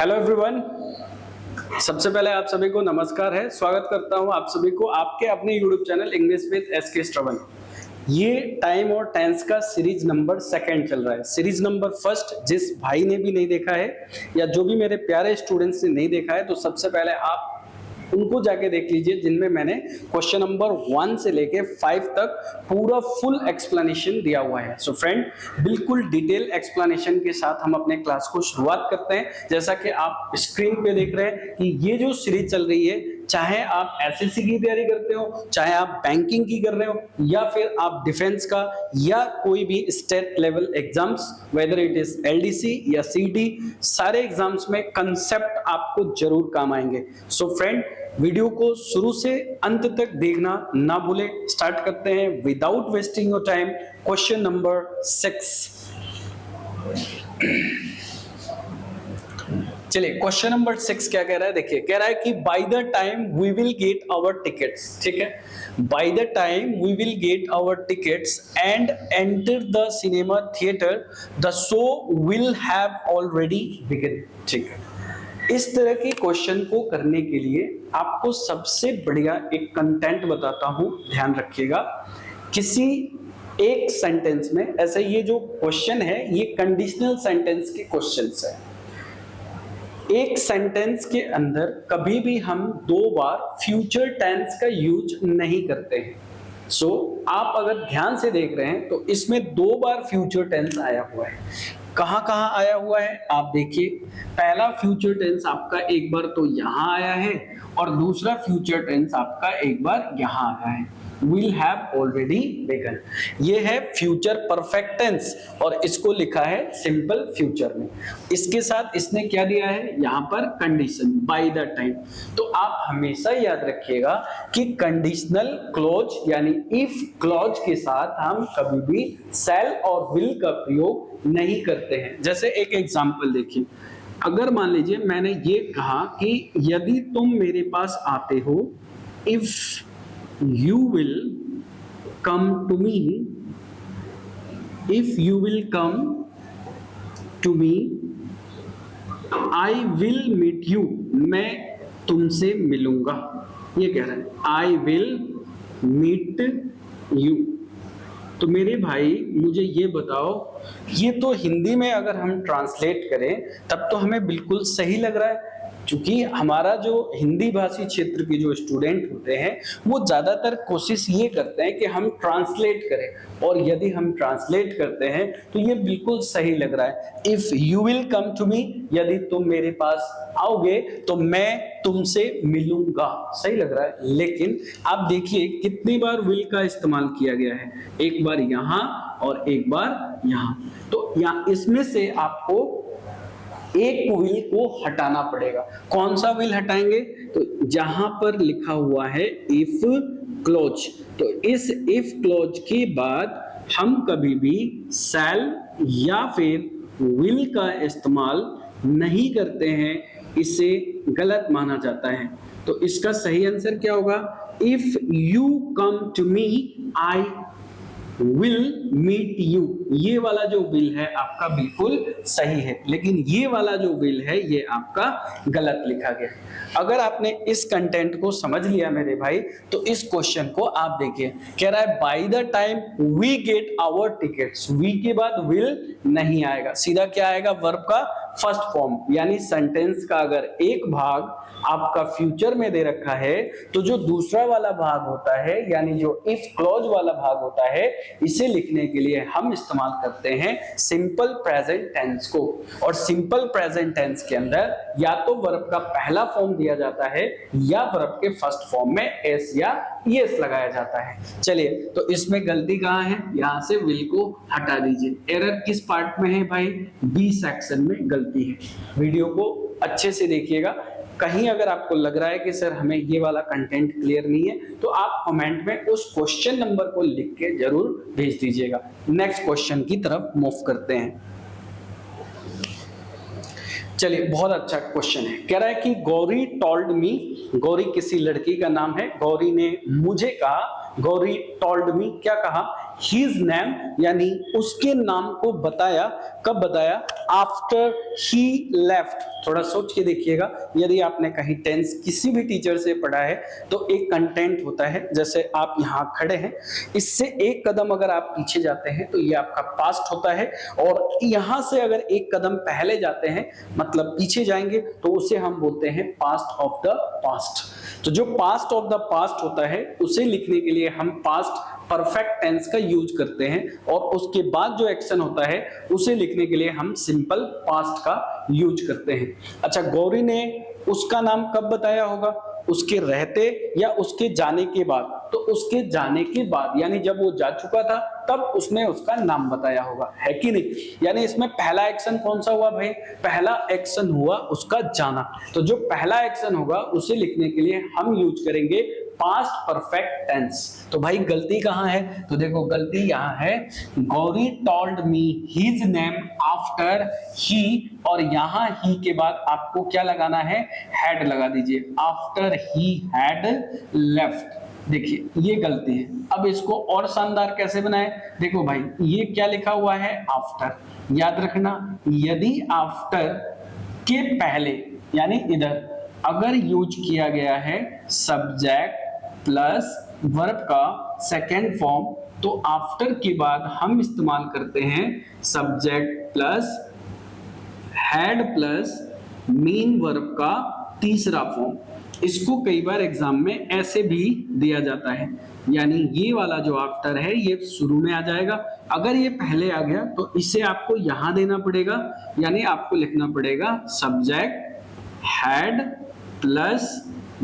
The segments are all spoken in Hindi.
हेलो एवरीवन, सबसे पहले आप सभी को नमस्कार है। स्वागत करता हूं आप सभी को आपके अपने YouTube channel English with SK Shravan. ये टाइम और टेंस का सीरीज नंबर 2 चल रहा है। सीरीज नंबर 1 जिस भाई ने भी नहीं देखा है या जो भी मेरे प्यारे स्टूडेंट्स ने नहीं देखा है तो सबसे पहले आप उनको जाके देख लीजिए, जिनमें मैंने क्वेश्चन नंबर 1 से लेके 5 तक पूरा फुल एक्सप्लेनेशन दिया हुआ है। सो फ्रेंड, बिल्कुल डिटेल एक्सप्लेनेशन के साथ हम अपने क्लास को शुरुआत करते हैं। जैसा कि आप स्क्रीन पे देख रहे हैं कि ये जो सीरीज चल रही है, चाहे आप एसएससी की तैयारी करते हो, चाहे आप बैंकिंग की कर रहे हो, या फिर आप डिफेंस का या कोई भी state level exams, whether it is LDC या सीटी, सारे एग्जाम्स में कंसेप्ट आपको जरूर काम आएंगे। सो फ्रेंड, वीडियो को शुरू से अंत तक देखना ना भूलें। स्टार्ट करते हैं without wasting your time. Question number 6। चलिए, क्वेश्चन नंबर 6 क्या कह रहा है, देखिए। कह रहा है कि by the time we will get our tickets, ठीक है, by the time we will get our tickets and enter the cinema theatre the show will have already begin, ठीक है। इस तरह के क्वेश्चन को करने के लिए आपको सबसे बढ़िया एक कंटेंट बताता हूं, ध्यान रखिएगा। किसी एक सेंटेंस में, ऐसे ये जो क्वेश्चन है ये कंडीशनल सेंटेंस के क्वेश्चंस है। एक सेंटेंस के अंदर कभी भी हम 2 बार फ्यूचर टेंस का यूज नहीं करते हैं। सो आप अगर ध्यान से देख रहे हैं तो इसमें 2 बार फ्यूचर टेंस आया हुआ है। कहां कहां आया हुआ है आप देखिए। पहला फ्यूचर टेंस आपका एक बार तो यहां आया है और दूसरा फ्यूचर टेंस आपका एक बार यहां आया है, will have already begun। ये है फ्यूचर परफेक्ट टेंस और इसको लिखा है सिंपल फ्यूचर में। इसके साथ इसने क्या दिया है यहाँ पर, कंडीशन, बाय द टाइम। तो आप हमेशा याद रखिएगा कि कंडीशनल क्लॉज यानी इफ क्लॉज के साथ हम कभी भी शैल और विल का प्रयोग नहीं करते हैं। जैसे एक एग्जांपल देखिए, अगर मान लीजिए मैंने ये कहा कि यदि तुम मेरे पास आते हो, if you will come to me, if you will come to me, I will meet you, मैं तुमसे मिलूंगा। ये कह रहा है I will meet you। तो मेरे भाई मुझे ये बताओ, ये तो हिंदी में अगर हम ट्रांसलेट करें तब तो हमें बिल्कुल सही लग रहा है, क्योंकि हमारा जो हिंदी भाषी क्षेत्र के जो स्टूडेंट होते हैं वो ज्यादातर कोशिश ये करते हैं कि हम ट्रांसलेट करें, और यदि हम ट्रांसलेट करते हैं तो ये बिल्कुल सही लग रहा है। If you will come to me, यदि तुम मेरे पास आओगे तो मैं तुमसे मिलूंगा, सही लग रहा है। लेकिन आप देखिए कितनी बार विल का इस्तेमाल किया गया है, एक बार यहां और एक बार यहां। तो यहाँ इसमें से आपको एक विल को हटाना पड़ेगा। कौन सा विल हटाएंगे, तो जहां पर लिखा हुआ है इफ क्लॉज, तो इस इफ क्लॉज के बाद हम कभी भी शैल या फिर विल का इस्तेमाल नहीं करते हैं, इसे गलत माना जाता है। तो इसका सही आंसर क्या होगा, if you come to me I will meet you. ये वाला जो विल है आपका बिल्कुल सही है, लेकिन ये वाला जो विल है ये आपका गलत लिखा गया। अगर आपने इस कंटेंट को समझ लिया मेरे भाई, तो इस क्वेश्चन को आप देखिए। कह रहा है by the time we get our tickets, we के बाद विल नहीं आएगा, सीधा क्या आएगा, वर्ब का फर्स्ट फॉर्म। यानी सेंटेंस का अगर एक भाग आपका फ्यूचर में दे रखा है तो जो दूसरा वाला भाग होता है, यानी जो इफ क्लॉज वाला भाग होता है, इसे लिखने के लिए हम इस्तेमाल करते हैं सिंपल प्रेजेंट टेंस को। और सिंपल प्रेजेंट टेंस के अंदर या तो वर्ब का पहला फॉर्म दिया जाता है या वर्ब के फर्स्ट फॉर्म में एस या ईएस लगाया जाता है। चलिए, तो इसमें गलती कहां है, यहां से विल को हटा दीजिए। एरर किस पार्ट में है भाई, बी सेक्शन में गलती है। वीडियो को अच्छे से देखिएगा। कहीं अगर आपको लग रहा है कि सर हमें ये वाला कंटेंट क्लियर नहीं है, तो आप कमेंट में उस क्वेश्चन नंबर को लिख के जरूर भेज दीजिएगा। नेक्स्ट क्वेश्चन की तरफ मूव करते हैं। चलिए, बहुत अच्छा क्वेश्चन है। कह रहा है कि गौरी टोल्ड मी, गौरी किसी लड़की का नाम है, गौरी ने मुझे कहा गौरी टोल्ड मी, क्या कहा, हिज नेम, यानी उसके नाम को बताया। कब बताया, आफ्टर ही लेफ्ट। थोड़ा सोच के देखिएगा, यदि आपने कहीं टेंस किसी भी टीचर से पढ़ा है तो एक कंटेंट होता है, जैसे आप यहाँ खड़े हैं, इससे एक कदम अगर आप पीछे जाते हैं तो ये आपका पास्ट होता है, और यहां से अगर एक कदम पहले जाते हैं मतलब पीछे जाएंगे तो उसे हम बोलते हैं पास्ट ऑफ द पास्ट। तो जो पास्ट ऑफ द पास्ट होता है उसे लिखने के लिए हम पास्ट परफेक्ट टेंस का यूज करते हैं, और उसके बाद जो एक्शन होता है उसे लिखने के लिए हम सिंपल पास्ट का यूज करते हैं। अच्छा, गौरी ने उसका नाम कब बताया होगा, उसके रहते या उसके जाने के बाद? तो उसके जाने के बाद, यानी जब वो जा चुका था तब उसने उसका नाम बताया होगा, है कि नहीं। यानी इसमें पहला एक्शन कौन सा हुआ भाई, पहला एक्शन हुआ उसका जाना। तो जो पहला एक्शन होगा उसे लिखने के लिए हम यूज करेंगे पास्ट परफेक्ट टेंस। तो भाई गलती कहां है, तो देखो गलती यहां है, Gauri told me his name after he, और यहां ही के बाद आपको क्या लगाना है, हैड लगा दीजिए, आफ्टर ही हैड लेफ्ट। देखिए ये गलती है। अब इसको और शानदार कैसे बनाए, देखो भाई ये क्या लिखा हुआ है, आफ्टर। याद रखना, यदि आफ्टर के पहले यानी इधर अगर यूज किया गया है सब्जेक्ट प्लस वर्ब का सेकेंड फॉर्म, तो आफ्टर के बाद हम इस्तेमाल करते हैं subject plus had plus main verb का तीसरा फॉर्म। इसको कई बार एग्जाम में ऐसे भी दिया जाता है, यानी ये वाला जो आफ्टर है ये शुरू में आ जाएगा, अगर ये पहले आ गया तो इसे आपको यहां देना पड़ेगा, यानी आपको लिखना पड़ेगा सब्जेक्ट हैड प्लस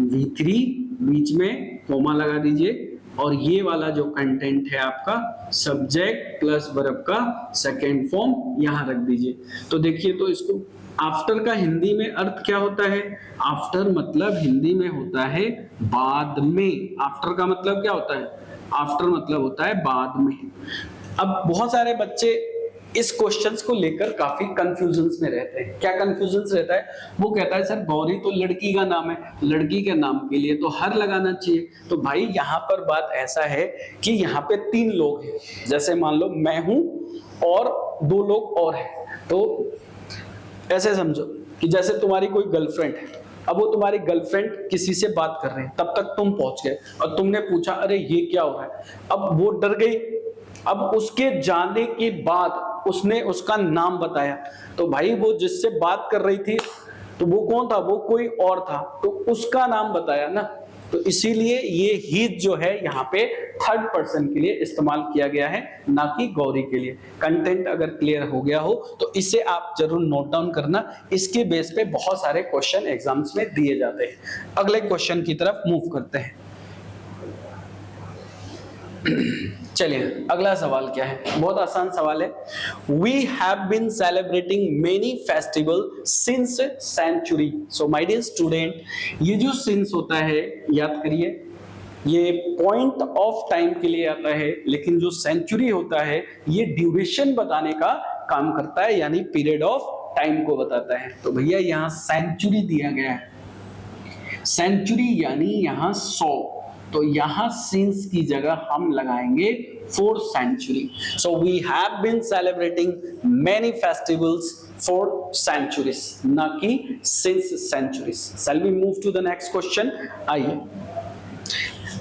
V3, बीच में कोमा लगा दीजिए, और ये वाला जो कंटेंट है आपका सब्जेक्ट प्लस वर्ब का सेकेंड फॉर्म यहां रख दीजिए। तो देखिए, तो इसको आफ्टर का हिंदी में अर्थ क्या होता है, आफ्टर मतलब हिंदी में होता है बाद में। आफ्टर का मतलब क्या होता है, आफ्टर मतलब होता है बाद में। अब बहुत सारे बच्चे इस क्वेश्चंस को लेकर काफी कंफ्यूजन्स में रहते हैं। क्या कंफ्यूजन्स रहता है, वो कहता है सर गौरी तो लड़की का नाम है, लड़की के नाम के लिए तो हर लगाना चाहिए। तो भाई यहाँ पर बात ऐसा है कि यहाँ पे 3 लोग हैं, जैसे मान लो मैं हूं और 2 लोग और हैं। तो ऐसे समझो कि जैसे तुम्हारी कोई गर्लफ्रेंड है, अब वो तुम्हारी गर्लफ्रेंड किसी से बात कर रहे हैं, तब तक तुम पहुंच गए और तुमने पूछा अरे ये क्या हो रहा है, अब वो डर गई। अब उसके जाने के बाद उसने उसका नाम बताया, तो भाई वो जिससे बात कर रही थी तो वो कौन था, वो कोई और था, तो उसका नाम बताया ना। तो इसीलिए ये ही जो है यहाँ पे थर्ड पर्सन के लिए इस्तेमाल किया गया है, ना कि गौरी के लिए। कंटेंट अगर क्लियर हो गया हो तो इसे आप जरूर नोट डाउन करना, इसके बेस पे बहुत सारे क्वेश्चन एग्जाम्स में दिए जाते हैं। अगले क्वेश्चन की तरफ मूव करते हैं। चलिए अगला सवाल क्या है, बहुत आसान सवाल है। We have been celebrating many festivals since century. So my dear student, ये जो since होता है याद करिए, ये पॉइंट ऑफ टाइम के लिए आता है, लेकिन जो सेंचुरी होता है ये ड्यूरेशन बताने का काम करता है, यानी पीरियड ऑफ टाइम को बताता है। तो भैया यहाँ सेंचुरी दिया गया है, सेंचुरी यानी यहाँ 100, तो यहां सिंस की जगह हम लगाएंगे 4 century. So we have been celebrating many festivals for centuries, ना कि since centuries. Shall we move to the next question? आइए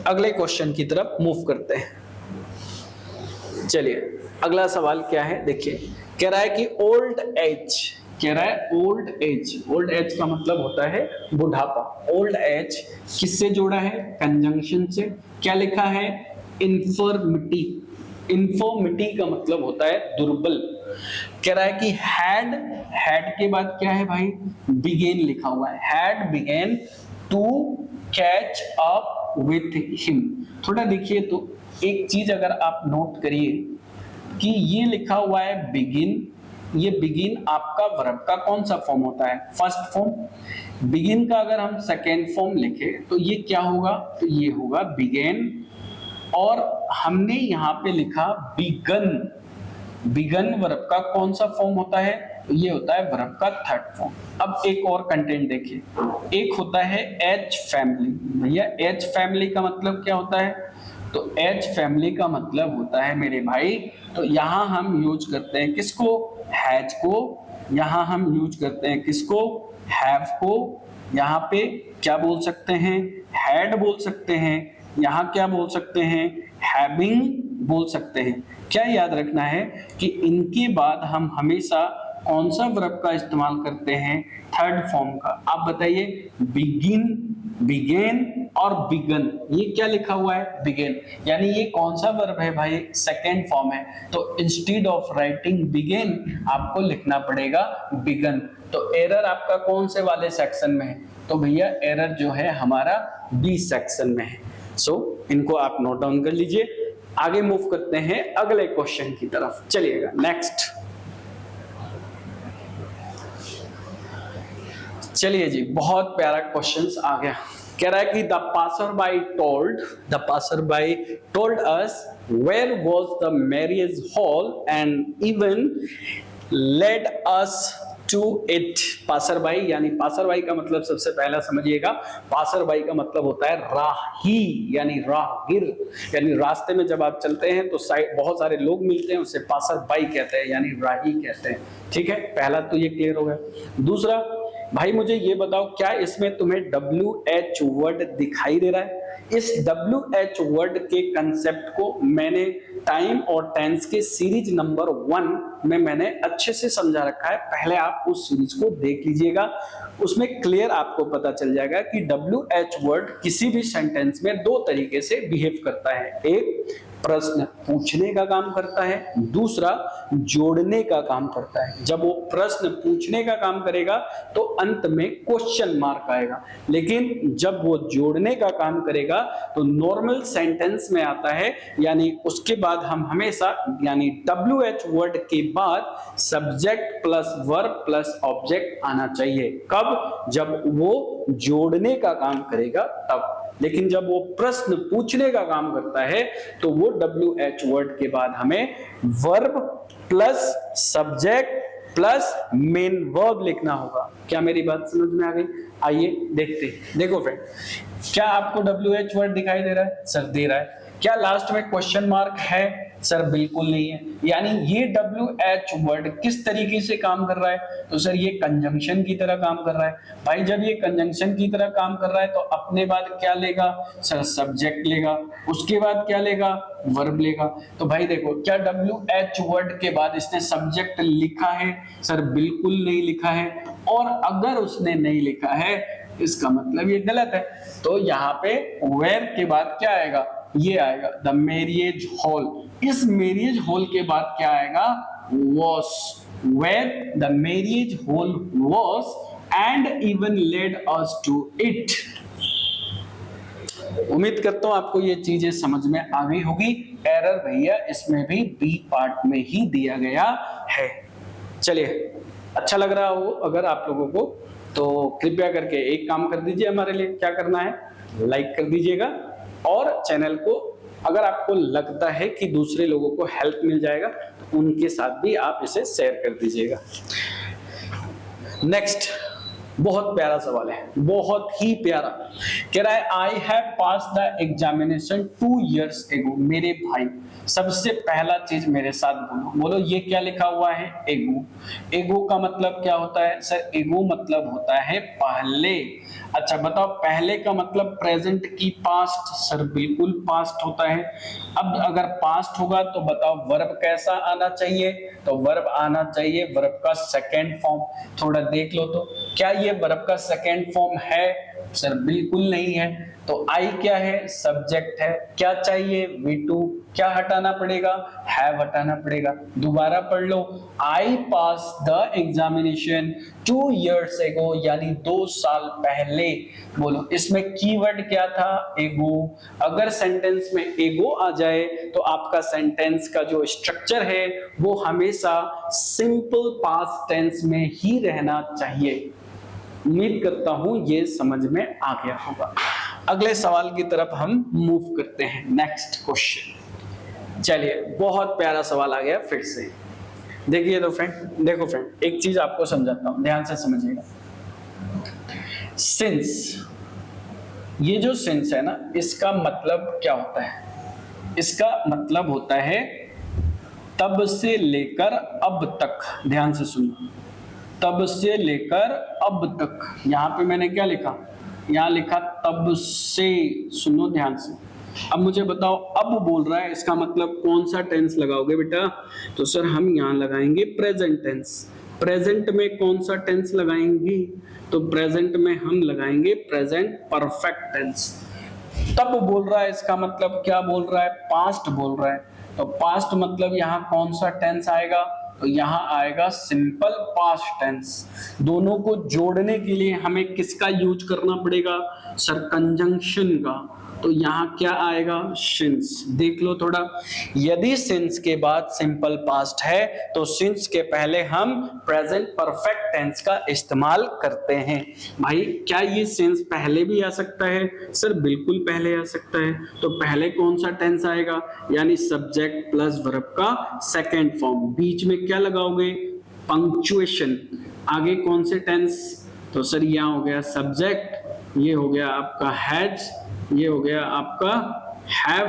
अगले क्वेश्चन की तरफ मूव करते हैं। चलिए अगला सवाल क्या है, देखिए कह रहा है कि ओल्ड एज, कह रहा है ओल्ड एज। ओल्ड एज का मतलब होता है बुढ़ापा। ओल्ड एज किससे जोड़ा है, कंजंक्शन से। क्या लिखा है, इन्फर्मिटी। इन्फर्मिटी का मतलब होता है दुर्बल। कह रहा है कि हैड, हैड के बाद क्या है भाई, बिगेन लिखा हुआ है, had begun to catch up with him. थोड़ा देखिए तो एक चीज अगर आप नोट करिए कि ये लिखा हुआ है बिगिन, ये बिगिन आपका वर्ब का कौन सा फॉर्म होता है, फर्स्ट फॉर्म। बिगिन का अगर हम सेकेंड फॉर्म लिखे तो ये क्या होगा, तो ये होगा बिगेन, और हमने यहाँ पे लिखा बिगन। बिगन वर्ब का कौन सा फॉर्म होता है, तो ये होता है वर्ब का थर्ड फॉर्म। अब एक और कंटेंट देखिए, एक होता है एच फैमिली। भैया एच फैमिली का मतलब क्या होता है, तो एच फैमिली का मतलब होता है मेरे भाई, तो यहां हम यूज करते हैं किसको, हैज को, यहां हम यूज करते हैं किसको, हैव को, यहाँ पे क्या बोल सकते हैं, हैड बोल सकते हैं, यहाँ क्या बोल सकते हैं, हैविंग बोल सकते हैं। क्या याद रखना है कि इनके बाद हम हमेशा कौन सा वर्ब का इस्तेमाल करते हैं, थर्ड फॉर्म का। आप बताइए, बिगिन, बिगेन और बिगन, ये क्या लिखा हुआ है, बिगेन, यानी ये कौन सा वर्ब है भाई, सेकेंड फॉर्म है। तो इंस्टेड ऑफ राइटिंग बिगेन आपको लिखना पड़ेगा बिगन। तो एरर आपका कौन से वाले सेक्शन में है, तो भैया एरर जो है हमारा बी सेक्शन में है। सो इनको आप नोट डाउन कर लीजिए। आगे मूव करते हैं अगले क्वेश्चन की तरफ, चलिएगा नेक्स्ट। चलिए जी, बहुत प्यारा क्वेश्चन आ गया। कह रहा है कि the passer by told us where was the marriage hall and even led us to it. Passer by यानी पासर बाई का मतलब सबसे पहला समझिएगा, पासर बाई का मतलब होता है राही यानी राहगीर, यानी रास्ते में जब आप चलते हैं तो बहुत सारे लोग मिलते हैं, उसे पासर बाई कहते हैं यानी राही कहते हैं। ठीक है, पहला तो ये क्लियर हो गया। दूसरा, भाई मुझे ये बताओ, क्या इसमें तुम्हें WH वर्ड दिखाई दे रहा है? इस WH वर्ड के कंसेप्ट को मैंने टाइम और टेंस के सीरीज नंबर 1 में मैंने अच्छे से समझा रखा है, पहले आप उस सीरीज को देख लीजिएगा, उसमें क्लियर आपको पता चल जाएगा कि WH वर्ड किसी भी सेंटेंस में दो तरीके से बिहेव करता है। एक, प्रश्न पूछने का काम करता है, दूसरा जोड़ने का काम करता है। जब वो प्रश्न पूछने का काम करेगा तो अंत में क्वेश्चन मार्क आएगा, लेकिन जब वो जोड़ने का काम करेगा तो नॉर्मल सेंटेंस में आता है, यानी उसके बाद हम हमेशा यानी WH वर्ड के बाद subject plus verb plus object आना चाहिए। कब? जब वो जोड़ने का काम करेगा तब। लेकिन जब वो प्रश्न पूछने का काम करता है तो वो WH वर्ड के बाद हमें verb plus subject plus main verb लिखना होगा। क्या मेरी बात समझ में आ गई? आइए देखते हैं। देखो फ्रेंड, क्या आपको WH वर्ड दिखाई दे रहा है? सर दे रहा है। क्या लास्ट में क्वेश्चन मार्क है? सर बिल्कुल नहीं है। यानी ये WH वर्ड किस तरीके से काम कर रहा है? तो सर ये कंजंक्शन की तरह काम कर रहा है। भाई जब ये कंजंक्शन की तरह काम कर रहा है तो अपने बाद क्या लेगा? सर सब्जेक्ट लेगा, उसके बाद क्या लेगा? वर्ब लेगा। तो भाई देखो, क्या WH वर्ड के बाद इसने सब्जेक्ट लिखा है? सर बिल्कुल नहीं लिखा है। और अगर उसने नहीं लिखा है इसका मतलब ये गलत है। तो यहाँ पे वेयर के बाद क्या आएगा? ये आएगा द मैरिज हॉल। इस मैरिज हॉल के बाद क्या आएगा? was, where the marriage hall was and even led us to it। उम्मीद करता हूं आपको ये चीजें समझ में आ गई होगी। एरर भैया इसमें भी बी पार्ट में ही दिया गया है। चलिए, अच्छा लग रहा हो अगर आप लोगों को तो कृपया करके एक काम कर दीजिए, हमारे लिए क्या करना है, लाइक कर दीजिएगा, और चैनल को अगर आपको लगता है कि दूसरे लोगों को हेल्प मिल जाएगा तो उनके साथ भी आप इसे शेयर कर दीजिएगा। नेक्स्ट, बहुत प्यारा सवाल है, बहुत ही प्यारा। कह रहा है I have pass the examination 2 years ago। मेरे भाई सबसे पहला चीज मेरे साथ बोलो, ये क्या लिखा हुआ है? एगो। एगो का मतलब क्या होता है? सर एगो मतलब होता है पहले। अच्छा बताओ, पहले का मतलब प्रेजेंट की पास्ट? सर बिल्कुल पास्ट होता है। अब अगर पास्ट होगा तो बताओ वर्ब कैसा आना चाहिए? तो वर्ब आना चाहिए वर्ब का सेकेंड फॉर्म। थोड़ा देख लो तो, क्या ये वर्ब का सेकेंड फॉर्म है? सर बिल्कुल नहीं है। तो आई क्या है? सब्जेक्ट है। क्या चाहिए? V2। क्या हटाना पड़ेगा? हैव हटाना पड़ेगा। दोबारा पढ़ लो, आई पास द एग्जामिनेशन 2 years ago, यानी 2 साल पहले। बोलो इसमें कीवर्ड क्या था? एगो। अगर सेंटेंस में एगो आ जाए तो आपका सेंटेंस का जो स्ट्रक्चर है वो हमेशा सिंपल पास्ट टेंस में ही रहना चाहिए। उम्मीद करता हूं ये समझ में आ गया होगा। अगले सवाल की तरफ हम मूव करते हैं। Next question. चलिए, बहुत प्यारा सवाल आ गया फिर से। देखिए तो फ्रेंड, देखो फ्रेंड, एक चीज आपको समझाता हूं, ध्यान से समझिएगा। सिंस, ये जो सिंस है ना, इसका मतलब क्या होता है? इसका मतलब होता है तब से लेकर अब तक। ध्यान से सुनो, तब से लेकर अब तक। यहां पे मैंने क्या लिखा, यहां लिखा तब से। सुनो ध्यान से, अब मुझे बताओ, अब बोल रहा है, इसका मतलब कौन सा टेंस लगाओगे बेटा? तो सर हम यहां लगाएंगे प्रेजेंट टेंस। प्रेजेंट में कौन सा टेंस लगाएंगे? तो प्रेजेंट में हम लगाएंगे प्रेजेंट परफेक्ट टेंस। तब बोल रहा है, इसका मतलब क्या बोल रहा है? पास्ट बोल रहा है। तो पास्ट मतलब यहाँ कौन सा टेंस आएगा? तो यहाँ आएगा सिंपल पास्ट टेंस। दोनों को जोड़ने के लिए हमें किसका यूज करना पड़ेगा? सर कंजंक्शन का। तो यहाँ क्या आएगा? सिंस। देख लो थोड़ा, यदि सिंस के बाद सिंपल पास्ट है तो सिंस के पहले हम प्रेजेंट परफेक्ट टेंस का इस्तेमाल करते हैं। भाई क्या ये सिंस पहले भी आ सकता है? सर बिल्कुल पहले आ सकता है। तो पहले कौन सा टेंस आएगा? यानी सब्जेक्ट प्लस वर्ब का सेकेंड फॉर्म। बीच में क्या लगाओगे? पंक्चुएशन। आगे कौन से टेंस? तो सर यहाँ हो गया सब्जेक्ट, ये हो गया आपका हैज, ये हो गया आपका हैव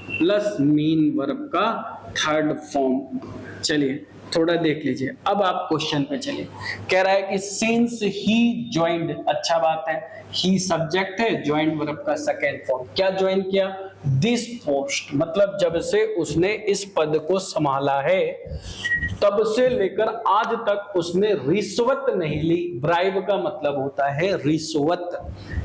प्लस मीन वर्ब का थर्ड फॉर्म। चलिए थोड़ा देख लीजिए, अब आप क्वेश्चन पे चलिए। कह रहा है कि सिंस ही ज्वाइंड, अच्छा बात है, ही सब्जेक्ट है, ज्वाइंड वर्ब का सेकेंड फॉर्म। क्या ज्वाइन किया? दिस पोस्ट, मतलब जब से उसने इस पद को संभाला है तब से लेकर आज तक उसने रिश्वत नहीं ली। ब्राइब का मतलब होता है रिश्वत।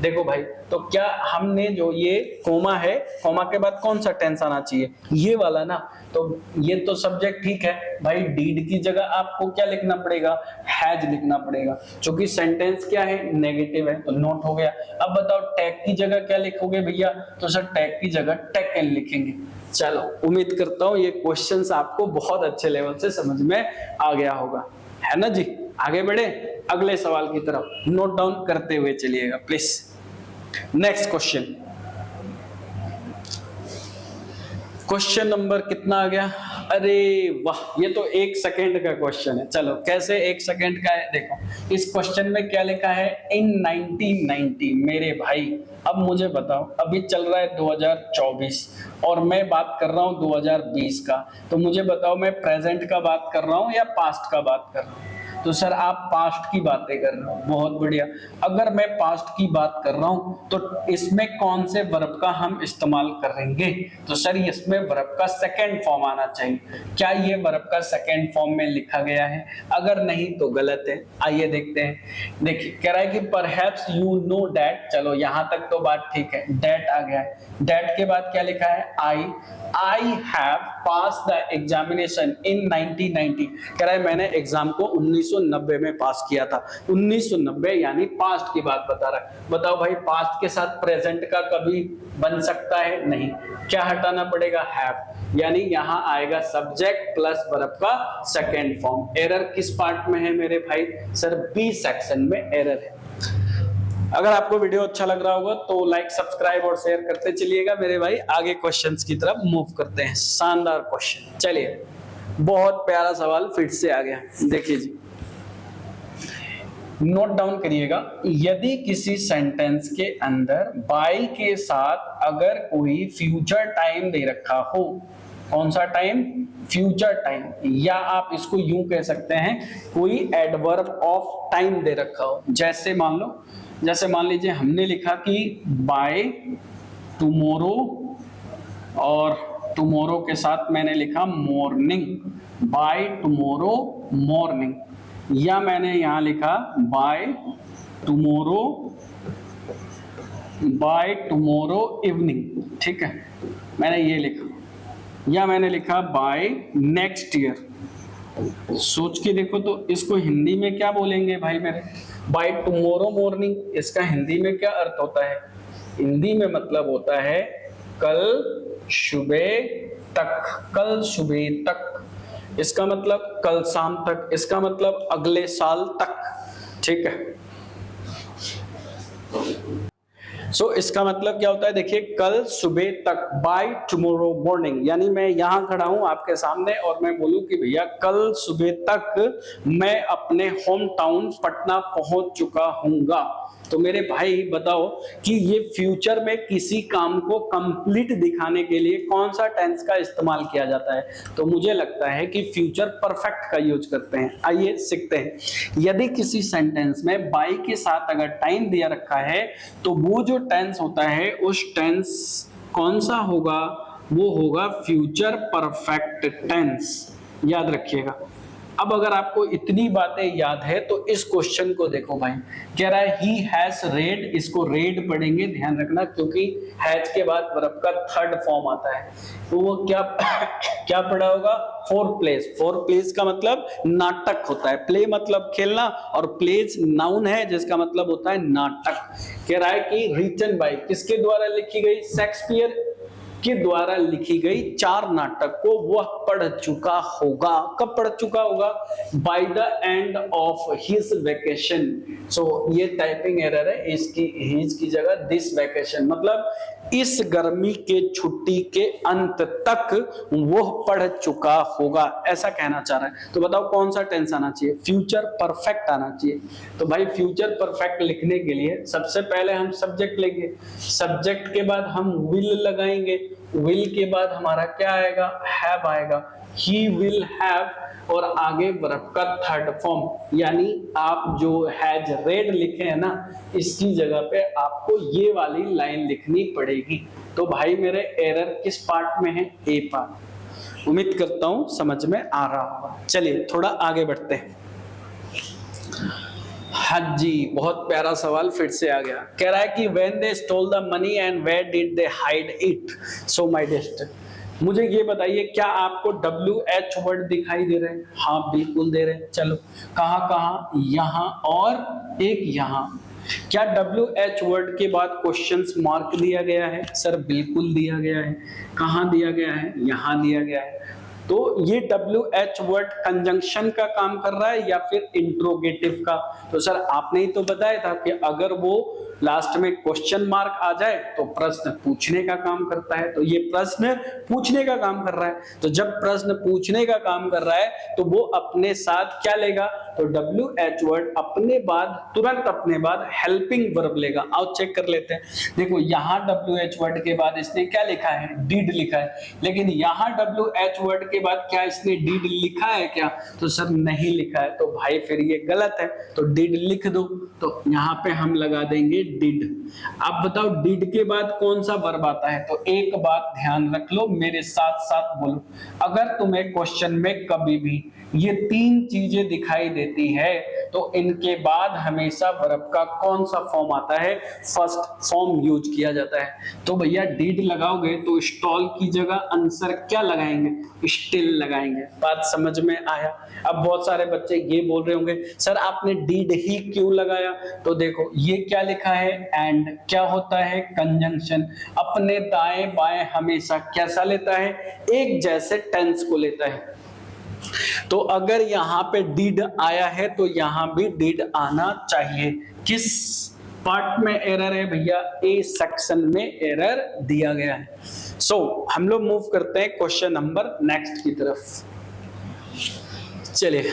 देखो भाई, तो क्या हमने जो ये कोमा है, कोमा के बाद कौन सा टेंस आना चाहिए? ये वाला ना। तो ये तो सब्जेक्ट ठीक है भाई, डीड की जगह आपको क्या लिखना पड़ेगा? हैज लिखना पड़ेगा, क्योंकि सेंटेंस क्या है? नेगेटिव है, तो नोट हो गया। अब बताओ टैग की जगह क्या लिखोगे भैया? तो सर टैग की जगह टेकन लिखेंगे। चलो उम्मीद करता हूं ये क्वेश्चंस आपको बहुत अच्छे लेवल से समझ में आ गया होगा, है ना जी। आगे बढ़े अगले सवाल की तरफ, नोट डाउन करते हुए चलिएगा please. Next question, question number कितना आ गया? अरे वाह, ये तो 1 सेकेंड का क्वेश्चन है। चलो कैसे 1 सेकेंड का है? देखो इस क्वेश्चन में क्या लिखा है? इन 1990। मेरे भाई अब मुझे बताओ, अभी चल रहा है 2024 और मैं बात कर रहा हूँ 2020 का। तो मुझे बताओ मैं प्रेजेंट का बात कर रहा हूँ या पास्ट का बात कर रहा हूँ? तो सर आप पास्ट की बातें कर रहे हो, बहुत बढ़िया। अगर मैं पास्ट की बात कर रहा हूं तो इसमें कौन से वर्ब का हम इस्तेमाल करेंगे? तो सर इसमें वर्ब का सेकंड फॉर्म आना चाहिए। क्या ये वर्ब का सेकंड फॉर्म में लिखा गया है? अगर नहीं तो गलत है। आइए देखते हैं। देखिए कह रहा है कि परहैप्स यू नो दैट। चलो यहां तक तो बात ठीक है, दैट आ गया है। दैट के बाद क्या लिखा है? I have passed the examination in 1990। कह रहा है मैंने एग्जाम को 1990 में पास किया था। 1990 यानी पास्ट की बात बता रहा है। बताओ भाई पास्ट के साथ प्रेजेंट का कभी बन सकता है? नहीं। क्या हटाना पड़ेगा? हैव। यानी यहां आएगा सब्जेक्ट प्लस वर्ब का सेकेंड फॉर्म। एरर किस पार्ट में है मेरे भाई? सर बी सेक्शन में एरर है। अगर आपको वीडियो अच्छा लग रहा होगा तो लाइक सब्सक्राइब और शेयर करते चलिएगा मेरे भाई। आगे क्वेश्चंस की तरफ मूव करते हैं। शानदार क्वेश्चन, चलिए बहुत प्यारा सवाल फिर से आ गया। देखिए जी, नोट डाउन करिएगा। यदि किसी सेंटेंस के अंदर बाय के साथ अगर कोई फ्यूचर टाइम दे रखा हो, कौन सा टाइम? फ्यूचर टाइम, या आप इसको यूं कह सकते हैं कोई एडवर्ब ऑफ टाइम दे रखा हो। जैसे मान लीजिए हमने लिखा कि बाय टुमारो, और टुमारो के साथ मैंने लिखा मॉर्निंग, बाय टुमारो मॉर्निंग, या मैंने यहां लिखा बाय टुमारो इवनिंग। ठीक है, मैंने ये लिखा, या मैंने लिखा बाय नेक्स्ट ईयर। सोच के देखो तो इसको हिंदी में क्या बोलेंगे भाई मेरे? बाय टुमारो मॉर्निंग, इसका हिंदी में क्या अर्थ होता है? हिंदी में मतलब होता है कल सुबह तक, कल सुबह तक। इसका मतलब कल शाम तक, इसका मतलब अगले साल तक। ठीक है, सो इसका मतलब क्या होता है? देखिए कल सुबह तक, बाय टुमारो मॉर्निंग, यानी मैं यहां खड़ा हूं आपके सामने और मैं बोलूं कि भैया कल सुबह तक मैं अपने होम टाउन पटना पहुंच चुका हूंगा। तो मेरे भाई बताओ कि ये फ्यूचर में किसी काम को कंप्लीट दिखाने के लिए कौन सा टेंस का इस्तेमाल किया जाता है? तो मुझे लगता है कि फ्यूचर परफेक्ट का यूज करते हैं। आइए सीखते हैं। यदि किसी सेंटेंस में बाई के साथ अगर टाइम दिया रखा है तो वो जो टेंस होता है उस टेंस कौन सा होगा? वो होगा फ्यूचर परफेक्ट टेंस। याद रखिएगा। अब अगर आपको इतनी बातें याद है तो इस क्वेश्चन को देखो भाई, कह रहा है ही हैज रेड, इसको रेड पढ़ेंगे, ध्यान रखना, क्योंकि हैज के बाद वर्ब का थर्ड फॉर्म आता है। तो वो क्या क्या पढ़ा होगा? Four place. फोर प्लेस का मतलब नाटक होता है, प्ले मतलब खेलना, और प्लेस नाउन है जिसका मतलब होता है नाटक। कह रहा है कि रिटन बाय, किसके द्वारा लिखी गई? शेक्सपियर के द्वारा लिखी गई 4 नाटक को वह पढ़ चुका होगा। कब पढ़ चुका होगा? By the end of his vacation. So ये टाइपिंग एरर है, इसकी हिज की जगह दिस वेकेशन, मतलब इस गर्मी के छुट्टी के अंत तक वो पढ़ चुका होगा, ऐसा कहना चाह रहा है। तो बताओ कौन सा टेंस आना चाहिए? फ्यूचर परफेक्ट आना चाहिए। तो भाई फ्यूचर परफेक्ट लिखने के लिए सबसे पहले हम सब्जेक्ट लेंगे, सब्जेक्ट के बाद हम विल लगाएंगे, विल के बाद हमारा क्या आएगा? हैव आएगा, ही विल हैव, और आगे वर्ब का थर्ड फॉर्म, यानी आप जो हैज रेड लिखे हैं ना, इसकी जगह पे आपको ये वाली लाइन लिखनी पड़ेगी। तो भाई मेरे एरर किस पार्ट में है? ए पार्ट। उम्मीद करता हूं समझ में आ रहा होगा। चलिए थोड़ा आगे बढ़ते हैं। हाँ जी, बहुत प्यारा सवाल फिर से आ गया। कह रहा है कि when they stole the money and where did they hide it? So my dear, मुझे ये बताइए, क्या आपको WH वर्ड दिखाई दे रहे हैं? हाँ बिल्कुल दे रहे हैं। चलो कहाँ कहाँ? यहाँ और एक यहाँ। क्या WH वर्ड के बाद क्वेश्चंस मार्क दिया गया है? सर बिल्कुल दिया गया है। कहाँ दिया गया है? यहाँ दिया गया है। तो ये WH वर्ड कंजंक्शन का काम कर रहा है या फिर इंट्रोगेटिव का? तो सर आपने ही तो बताया था कि अगर वो लास्ट में क्वेश्चन मार्क आ जाए तो प्रश्न पूछने का काम करता है। तो ये प्रश्न पूछने का काम कर रहा है। तो जब प्रश्न पूछने का काम कर रहा है तो वो अपने साथ क्या लेगा? तो WH वर्ड अपने बाद, तुरंत अपने बाद हेल्पिंग वर्ब लेगा। आओ चेक कर लेते हैं। देखो यहाँ WH वर्ड के बाद इसने क्या लिखा है? डिड लिखा है। लेकिन यहाँ WH वर्ड के बाद क्या इसने डिड लिखा है क्या? तो सर नहीं लिखा है। तो भाई फिर ये गलत है, तो डिड लिख दो। तो यहाँ पे हम लगा देंगे डिड। अब बताओ डिड के बाद कौन सा वर्ब आता है? तो एक बात ध्यान रख लो, मेरे साथ साथ बोलो। अगर तुम्हें क्वेश्चन में कभी भी ये 3 चीजें दिखाई देती है तो इनके बाद हमेशा वर्ब का कौन सा फॉर्म आता है? फर्स्ट फॉर्म यूज किया जाता है। तो भैया डिड लगाओगे तो स्टॉल की जगह आंसर क्या लगाएंगे? स्टिल लगाएंगे। बात समझ में आया? अब बहुत सारे बच्चे ये बोल रहे होंगे सर आपने डिड ही क्यों लगाया? तो देखो ये क्या लिखा है? एंड क्या होता है? कंजंक्शन। अपने दाएं बाएं हमेशा कैसा लेता है? एक जैसे टेंस को लेता है। तो अगर यहाँ पे डिड आया है तो यहाँ भी डिड आना चाहिए। किस पार्ट में एरर है भैया? ए सेक्शन में एरर दिया गया है। सो हम लोग मूव करते हैं क्वेश्चन नंबर नेक्स्ट की तरफ। चलिए,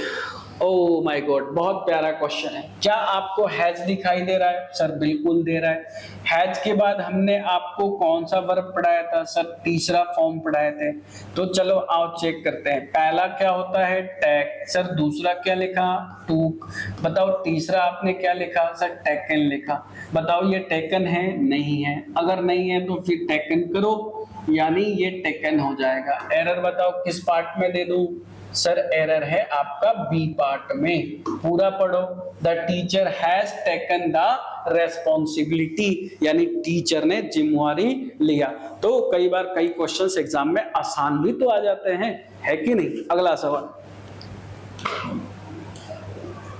ओह माय गॉड, बहुत प्यारा क्वेश्चन है। क्या आपको हैज दिखाई दे रहा है? सर बिल्कुल दे रहा है। हैज के बाद हमने आपको कौन सा वर्ब पढ़ाया था? सर तीसरा फॉर्म पढ़ाए थे। तो चलो आओ चेक करते हैं। पहला क्या होता है? टेक। सर दूसरा क्या लिखा? टूक। बताओ तीसरा आपने क्या लिखा? सर टेकन लिखा। बताओ ये टेकन है? नहीं है। अगर नहीं है तो फिर टेकन करो, यानी ये टेकन हो जाएगा। एरर बताओ किस पार्ट में दे दूं? सर एरर है आपका बी पार्ट में। पूरा पढ़ो। The teacher has taken the responsibility, यानी टीचर ने जिम्मेवारी लिया। तो कई बार कई क्वेश्चंस एग्जाम में आसान भी तो आ जाते हैं, है कि नहीं? अगला सवाल।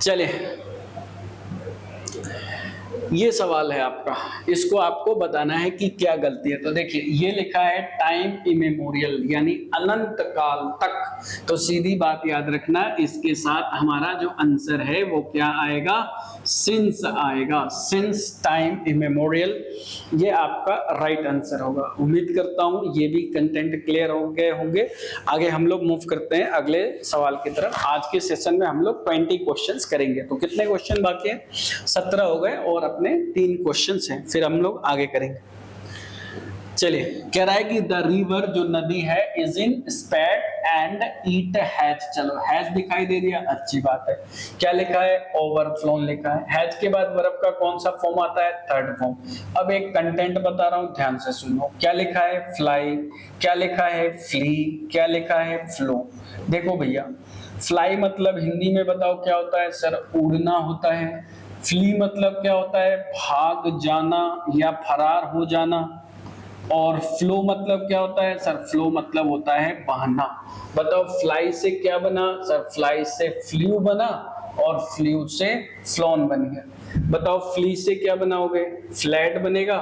चलिए ये सवाल है आपका, इसको आपको बताना है कि क्या गलती है। तो देखिए ये लिखा है टाइम इमेमोरियल, यानी अनंत काल तक तो सीधी बात याद रखना, इसके साथ हमारा जो आंसर है वो क्या आएगा, सिंस आएगा, सिंस टाइम इमेमोरियल, ये आपका राइट आंसर होगा। उम्मीद करता हूं ये भी कंटेंट क्लियर हो गए होंगे। आगे हम लोग मूव करते हैं अगले सवाल की तरफ। आज के सेशन में हम लोग 20 क्वेश्चंस करेंगे। तो कितने क्वेश्चन बाकी हैं, 17 हो गए और अपने 3 क्वेश्चंस हैं, फिर हम लोग आगे करेंगे। चलिए, कह रहा है कि द रिवर, जो नदी है, is in स्पैट and eat has. चलो हैज दिखाई दे दिया, अच्छी बात है। क्या लिखा है, ओवरफ्लोन लिखा है। हैज के बाद वर्ब का कौन सा फॉर्म आता है, थर्ड फॉर्म। अब एक कंटेंट बता रहा हूं, ध्यान से सुनो। क्या लिखा है, फ्लाई, क्या लिखा है, फ्ली, क्या लिखा है, फ्लो। देखो भैया, फ्लाई मतलब हिंदी में बताओ क्या होता है, सर उड़ना होता है। फ्ली मतलब क्या होता है, भाग जाना या फरार हो जाना। और फ्लो मतलब क्या होता है, सर फ्लो मतलब होता है बहना। बताओ फ्लाई से क्या बना, सर फ्लाई से फ्लू बना और फ्लू से फ्लोन बन गया। बताओ फ्ली से क्या बनाओगे, फ्लैट बनेगा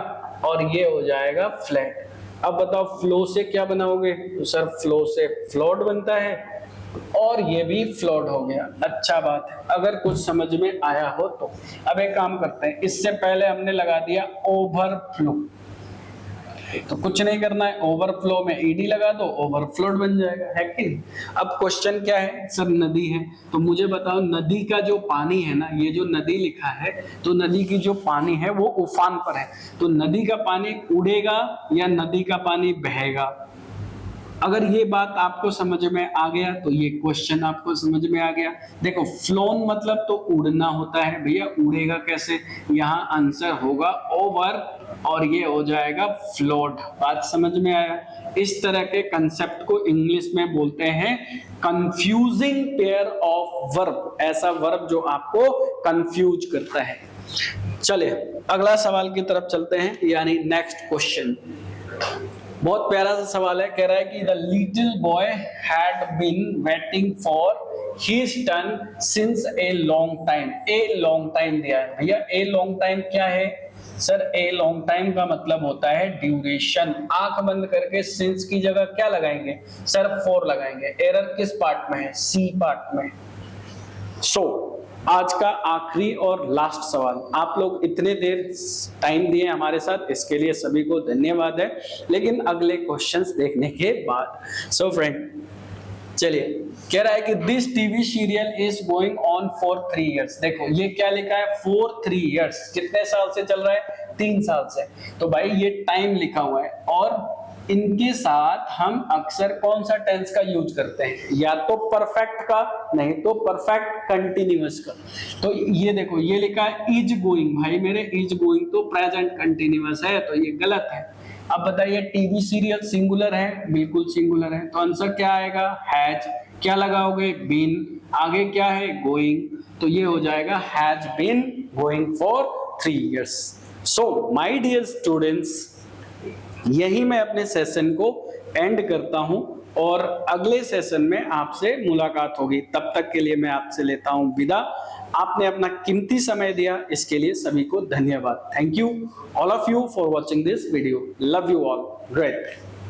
और ये हो जाएगा फ्लैट। अब बताओ फ्लो से क्या बनाओगे, तो सर फ्लो से फ्लोट बनता है और ये भी फ्लोट हो गया। अच्छा बात है, अगर कुछ समझ में आया हो तो। अब एक काम करते हैं, इससे पहले हमने लगा दिया ओवरफ्लो, तो कुछ नहीं करना है, ओवरफ्लो में ईडी लगा दो, ओवरफ्लोड बन जाएगा, है कि नहीं। अब क्वेश्चन क्या है, सर नदी है, तो मुझे बताओ नदी का जो पानी है ना, ये जो नदी लिखा है, तो नदी की जो पानी है वो उफान पर है। तो नदी का पानी उड़ेगा या नदी का पानी बहेगा। अगर ये बात आपको समझ में आ गया तो ये क्वेश्चन आपको समझ में आ गया। देखो फ्लोन मतलब तो उड़ना होता है भैया, उड़ेगा कैसे, यहाँ आंसर होगा ओवर और ये हो जाएगा फ्लोट। बात समझ में आया। इस तरह के कंसेप्ट को इंग्लिश में बोलते हैं कंफ्यूजिंग पेयर ऑफ वर्ब, ऐसा वर्ब जो आपको कंफ्यूज करता है। चलिए अगला सवाल की तरफ चलते हैं, यानी नेक्स्ट क्वेश्चन। बहुत प्यारा सा सवाल है, कह रहा है कि the little boy had been waiting for his turn since a long time. A long time दिया है भैया, ए लॉन्ग टाइम क्या है, सर ए लॉन्ग टाइम का मतलब होता है ड्यूरेशन। आंख बंद करके सिंस की जगह क्या लगाएंगे, सर फॉर लगाएंगे। एरर किस पार्ट में है, सी पार्ट में। सो आज का आखिरी और लास्ट सवाल। आप लोग इतने देर टाइम दिए हमारे साथ, इसके लिए सभी को धन्यवाद है। लेकिन अगले क्वेश्चंस देखने के बाद, सो फ्रेंड चलिए, कह रहा है कि this TV serial is going on for 3 years। देखो ये क्या लिखा है, फॉर 3 years, कितने साल से चल रहा है, 3 साल से। तो भाई ये टाइम लिखा हुआ है और इनके साथ हम अक्सर कौन सा टेंस का यूज करते हैं, या तो परफेक्ट का, नहीं तो परफेक्ट कंटिन्यूअस का। तो ये देखो ये लिखा है इज गोइंग, भाई मेरे इज गोइंग तो प्रेजेंट कंटिन्यूअस है, तो ये गलत है। अब बताइए टीवी सीरियल सिंगुलर है, बिल्कुल सिंगुलर है, तो आंसर क्या आएगा, हैज। क्या लगाओगे, बीन, आगे क्या है, गोइंग, तो ये हो जाएगा has been going for 3 years। So my dear students, यही मैं अपने सेशन को एंड करता हूं और अगले सेशन में आपसे मुलाकात होगी। तब तक के लिए मैं आपसे लेता हूं विदा। आपने अपना कीमती समय दिया, इसके लिए सभी को धन्यवाद। Thank you all of you for watching this video. Love you all, great.